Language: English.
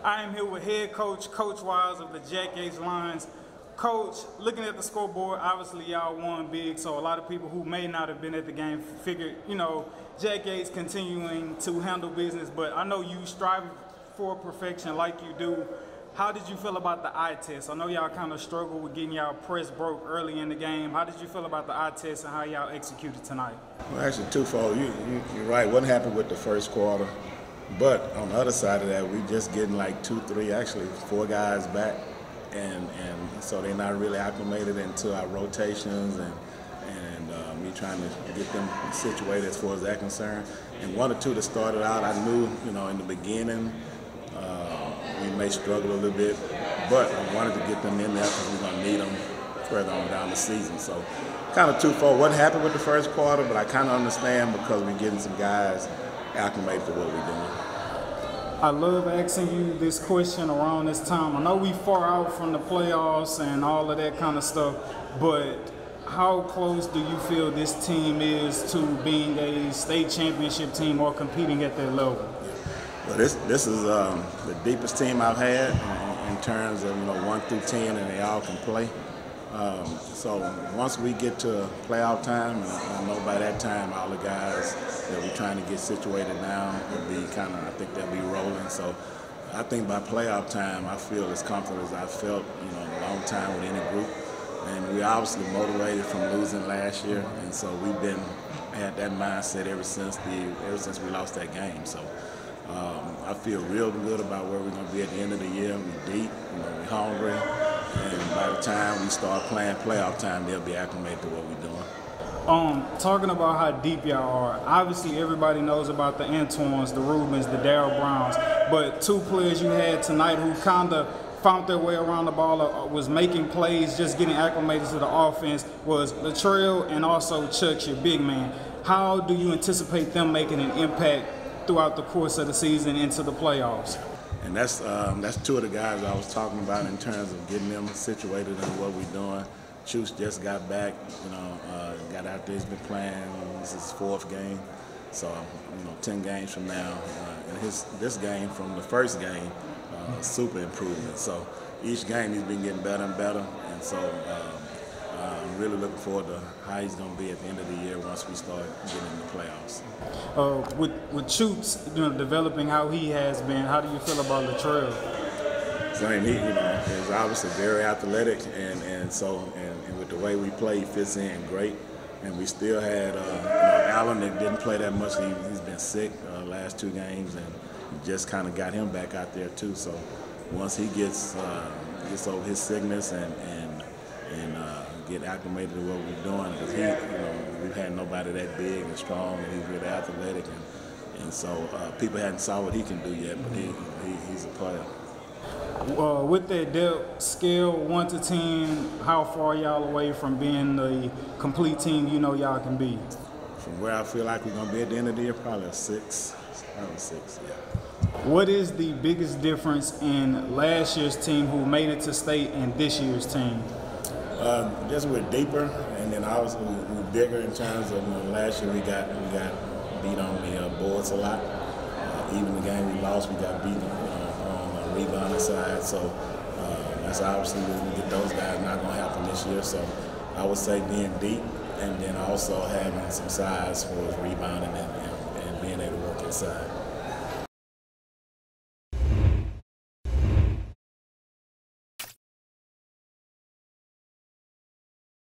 I am here with head coach, Coach Wise of the Jack Yates Lions. Coach, looking at the scoreboard, obviously y'all won big, so a lot of people who may not have been at the game figured, Jack Yates continuing to handle business, but I know you strive for perfection like you do. How did you feel about the eye test? I know y'all kind of struggled with getting y'all press broke early in the game. How did you feel about the eye test and how y'all executed tonight? Well, actually, twofold. You're right. What happened with the first quarter? But on the other side of that, we just getting like 2, 3, actually 4 guys back, and so they're not really acclimated into our rotations and me trying to get them situated as far as that concerned. And 1 or 2 that started out, I knew, in the beginning we may struggle a little bit, but I wanted to get them in there because we're going to need them further on down the season. So kind of twofold. What happened with the first quarter, but I kind of understand because we're getting some guys acclimated to what we're doing. I love asking you this question around this time. I know we far out from the playoffs and all of that kind of stuff, but how close do you feel this team is to being a state championship team or competing at that level? Well, this is the deepest team I've had in terms of 1 through 10, and they all can play. So once we get to playoff time, I know by that time all the guys that we're trying to get situated now will be I think they'll be rolling. So I think by playoff time, I feel as confident as I felt, in a long time with any group. And we're obviously motivated from losing last year, and so we've had that mindset ever since we lost that game. So I feel real good about where we're going to be at the end of the year. We're deep, we're hungry. And by the time we start playing playoff time, they'll be acclimated to what we're doing. Talking about how deep y'all are, obviously everybody knows about the Antoines, the Rubens, the Darryl Browns, but 2 players you had tonight who kind of found their way around the ball, was making plays, just getting acclimated to the offense, was Latrell and also Chuck, your big man. How do you anticipate them making an impact throughout the course of the season into the playoffs? And that's 2 of the guys I was talking about in terms of getting them situated in what we're doing. Chooch just got back, got out there. He's been playing. This is his 4th game, so 10 games from now, and this game from the first game, super improvement. So each game he's been getting better and better, and so I'm really looking forward to how he's going to be at the end of the year once we start getting in the playoffs. With Chooch, developing how he has been, how do you feel about Latrell? Same, he is obviously very athletic, and with the way we play, he fits in great. And we still had Allen that didn't play that much. He's been sick last 2 games, and just kind of got him back out there too. So once he gets over his sickness and get acclimated to what we're doing, because we've had nobody that big and strong, and he's really athletic, and so people hadn't saw what he can do yet, but he's a player. With that depth scale, 1 to 10, how far y'all away from being the complete team y'all can be? From where I feel like we're gonna be at the end of the year, probably a 6. Probably 6, yeah. What is the biggest difference in last year's team who made it to state and this year's team? Just we're deeper, and then obviously we're bigger in terms of last year we got beat on the boards a lot. Even the game we lost, we got beat on the rebounding side. So that's obviously when we get those guys not going to happen this year. So I would say being deep, and then also having some size for rebounding and being able to work inside.